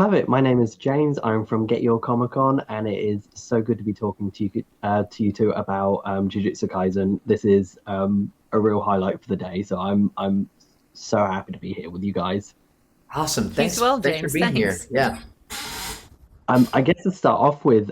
Perfect. My name is James. I'm from Get Your Comic Con, and it is so good to be talking to you two about Jujutsu Kaisen. This is a real highlight for the day, so I'm so happy to be here with you guys. Awesome. You as well, Thanks for James. being here. Thanks. Yeah. I guess to start off with,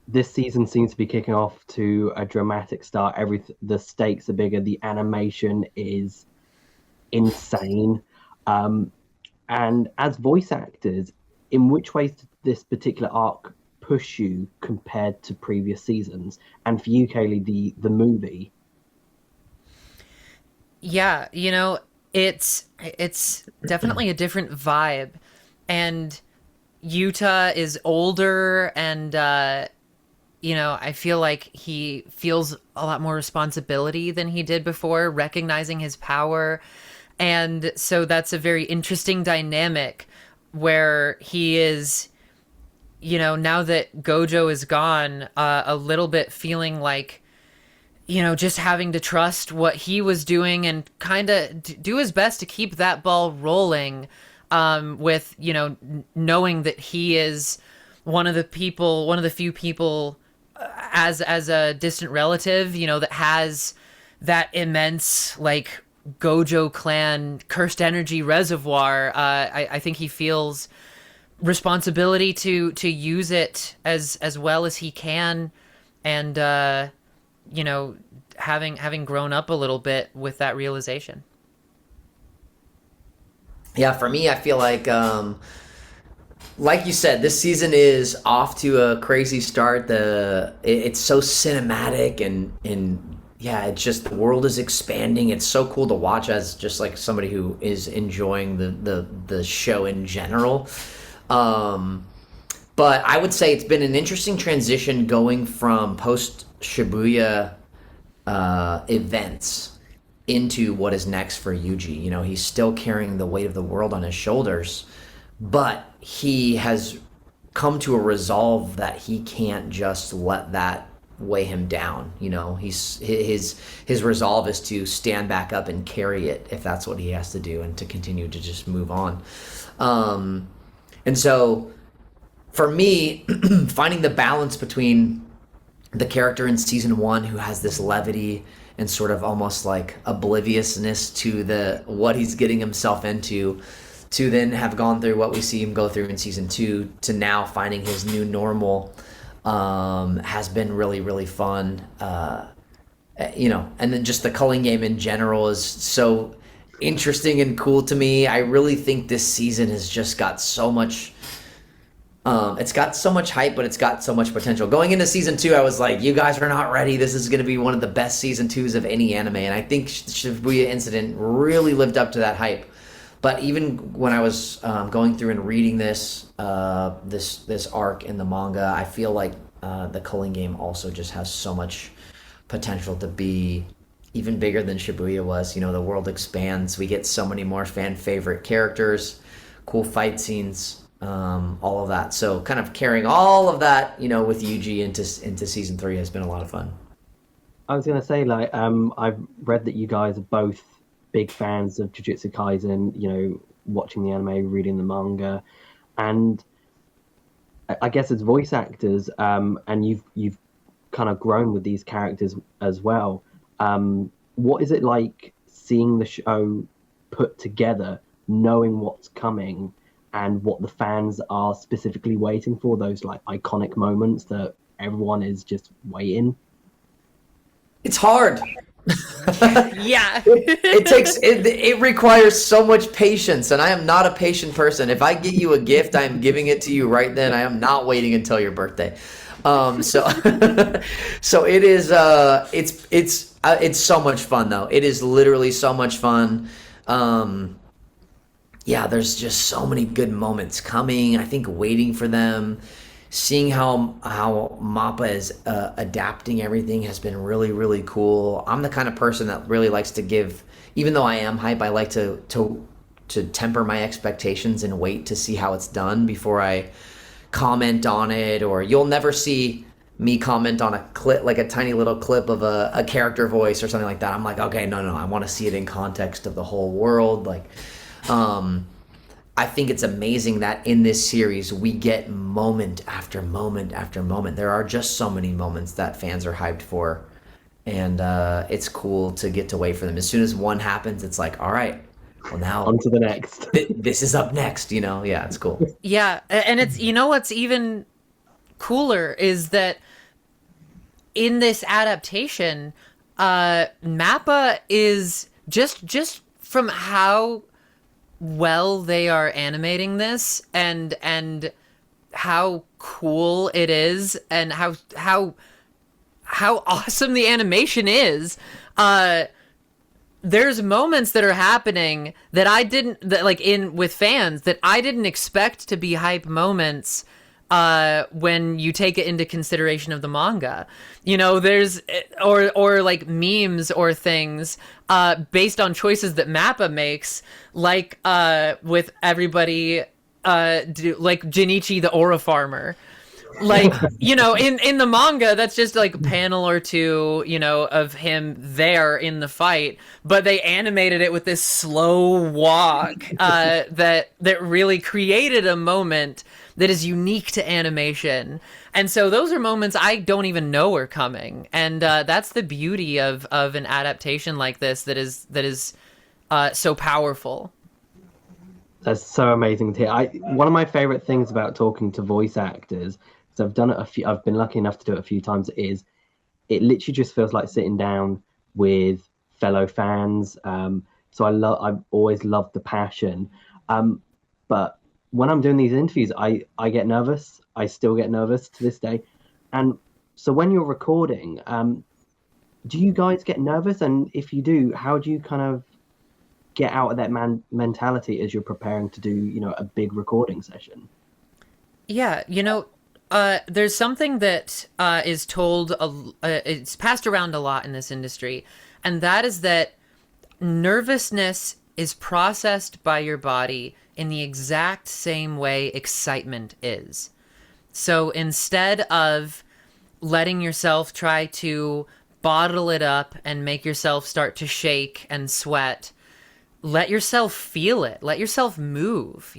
this season seems to be kicking off to a dramatic start. The stakes are bigger. The animation is insane. Um, And as voice actors, in which ways did this particular arc push you compared to previous seasons? And for you, Kayleigh, the movie. Yeah, it's definitely a different vibe. And Yuta is older and I feel like he feels a lot more responsibility than he did before, recognizing his power. And so that's a very interesting dynamic where he is, now that Gojo is gone, a little bit feeling like, just having to trust what he was doing and kind of do his best to keep that ball rolling, with, knowing that he is one of the few people, as a distant relative, that has that immense, like, Gojo clan cursed energy reservoir. I think he feels responsibility to use it as well as he can, and you know, having grown up a little bit with that realization. Yeah, for me, I feel like you said, this season is off to a crazy start. It's so cinematic and yeah, it's just the world is expanding. It's so cool to watch as just like somebody who is enjoying the show in general. Um, but I would say it's been an interesting transition going from post Shibuya events into what is next for Yuji. You know, he's still carrying the weight of the world on his shoulders, but he has come to a resolve that he can't just let that weigh him down. You know, his resolve is to stand back up and carry it if that's what he has to do, and to continue to just move on. Um, and so for me, finding the balance between the character in season one who has this levity and sort of almost like obliviousness to the what he's getting himself into, to then have gone through what we see him go through in season two, to now finding his new normal, has been really really fun. You know, and then just the culling game in general is so interesting and cool to me. I really think this season has just got so much, it's got so much hype, but it's got so much potential. Going into season two, I was like, you guys are not ready. This is going to be one of the best season twos of any anime. And I think Shibuya Incident really lived up to that hype. But even when I was going through and reading this arc in the manga, I feel like the culling game also just has so much potential to be even bigger than Shibuya was. You know, the world expands. We get so many more fan favorite characters, cool fight scenes, all of that. So kind of carrying all of that, you know, with Yuji into season three has been a lot of fun. I was gonna say, like, I've read that you guys are both big fans of Jujutsu Kaisen. You know, watching the anime, reading the manga, and I guess as voice actors, and you've kind of grown with these characters as well. What is it like seeing the show put together, knowing what's coming and what the fans are specifically waiting for, those like iconic moments that everyone is just waiting? It's hard. Yeah. It requires so much patience, and I am not a patient person. If I get you a gift, I am giving it to you right then. I am not waiting until your birthday. So so it is it's so much fun though. It is literally so much fun. Yeah, there's just so many good moments coming. I think waiting for them, seeing how Mappa is adapting everything has been really really cool. I'm the kind of person that really likes to give, even though I am hype, I like to temper my expectations and wait to see how it's done before I comment on it. Or you'll never see me comment on a clip, like a tiny little clip of a character voice or something like that. I'm like, okay, no, I want to see it in context of the whole world. Like, um, I think it's amazing that in this series we get moment after moment after moment. There are just so many moments that fans are hyped for, and it's cool to get to wait for them. As soon as one happens, it's like, all right, well now On to the next. this is up next. Yeah, it's cool. Yeah, and it's what's even cooler is that in this adaptation, Mappa is just from how well they are animating this and how cool it is and how awesome the animation is. There's moments that are happening that like in with fans that I didn't expect to be hype moments when you take it into consideration of the manga. There's or like memes or things based on choices that Mappa makes, like with everybody like Jinichi the Aura Farmer. Like, in the manga, that's just like a panel or two, of him there in the fight, but they animated it with this slow walk that really created a moment that is unique to animation. And so those are moments I don't even know are coming. And that's the beauty of an adaptation like this that is so powerful. That's so amazing to hear. One of my favorite things about talking to voice actors, because I've done it I've been lucky enough to do it a few times, is it literally just feels like sitting down with fellow fans. So I've always loved the passion. But when I'm doing these interviews, I get nervous. I still get nervous to this day. And so when you're recording, do you guys get nervous? And if you do, how do you kind of get out of that mentality as you're preparing to do, a big recording session? Yeah, there's something that is told, it's passed around a lot in this industry, and that is that nervousness is processed by your body in the exact same way excitement is. So instead of letting yourself try to bottle it up and make yourself start to shake and sweat, let yourself feel it. Let yourself move,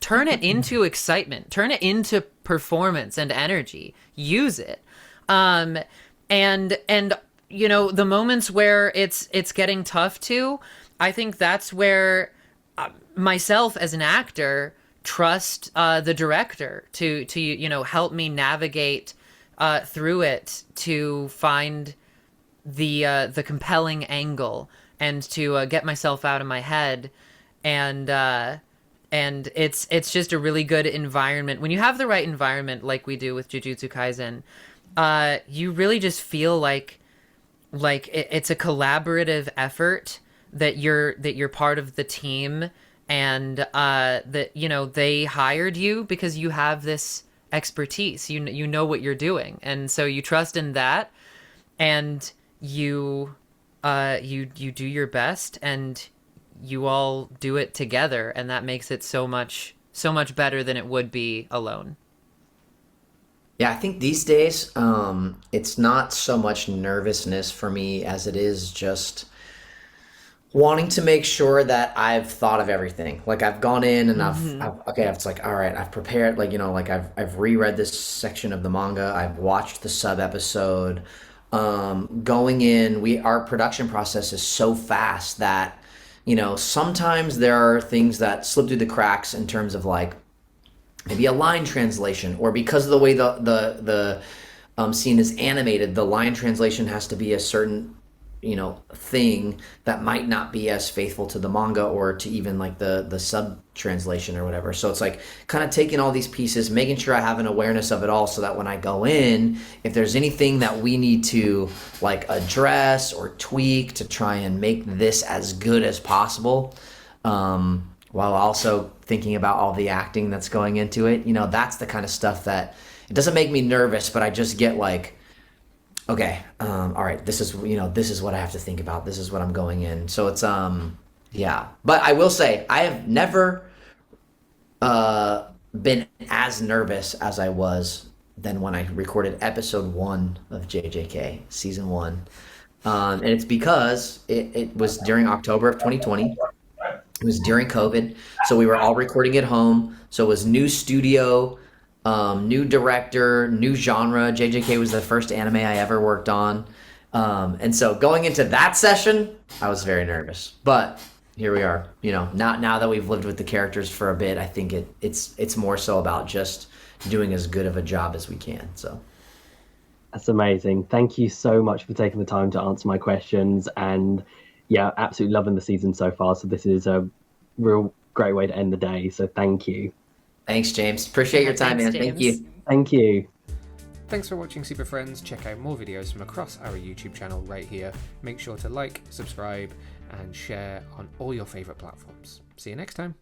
turn it into excitement, turn it into performance and energy, use it. And the moments where it's getting tough too, I think that's where myself as an actor trust the director to help me navigate through it, to find the compelling angle and to get myself out of my head. And it's just a really good environment. When you have the right environment, like we do with Jujutsu Kaisen, you really just feel like it's a collaborative effort, that you're part of the team, and that they hired you because you have this expertise. You know what you're doing, and so you trust in that, and you do your best, and you all do it together, and that makes it so much better than it would be alone. Yeah, I think these days, it's not so much nervousness for me as it is just wanting to make sure that I've thought of everything. Like I've gone in and it's like, all right, I've prepared, like I've reread this section of the manga, I've watched the sub episode. Going in, our production process is so fast that, sometimes there are things that slip through the cracks in terms of like maybe a line translation, or because of the way the scene is animated, the line translation has to be a certain thing that might not be as faithful to the manga or to even like the sub translation or whatever. So it's like kind of taking all these pieces, making sure I have an awareness of it all, so that when I go in, if there's anything that we need to like address or tweak to try and make this as good as possible, while also thinking about all the acting that's going into it, that's the kind of stuff that it doesn't make me nervous, but I just get like, okay, all right, this is what I have to think about. This is what I'm going in. So it's, yeah. But I will say, I have never been as nervous as I was than when I recorded episode 1 of JJK, season 1. And it's because it was during October of 2020. It was during COVID, so we were all recording at home. So it was new studio, new director, new genre. JJK was the first anime I ever worked on. And so going into that session, I was very nervous. But here we are. You know, now that we've lived with the characters for a bit, I think it's more so about just doing as good of a job as we can. So That's amazing. Thank you so much for taking the time to answer my questions. And yeah, absolutely loving the season so far. So this is a real great way to end the day. So thank you. thanks, James. Appreciate your time, thanks, man. Thank James. you. Thank you. Thanks for watching, Super Friends. Check out more videos from across our YouTube channel right here. Make sure to like, subscribe, and share on all your favourite platforms. See you next time.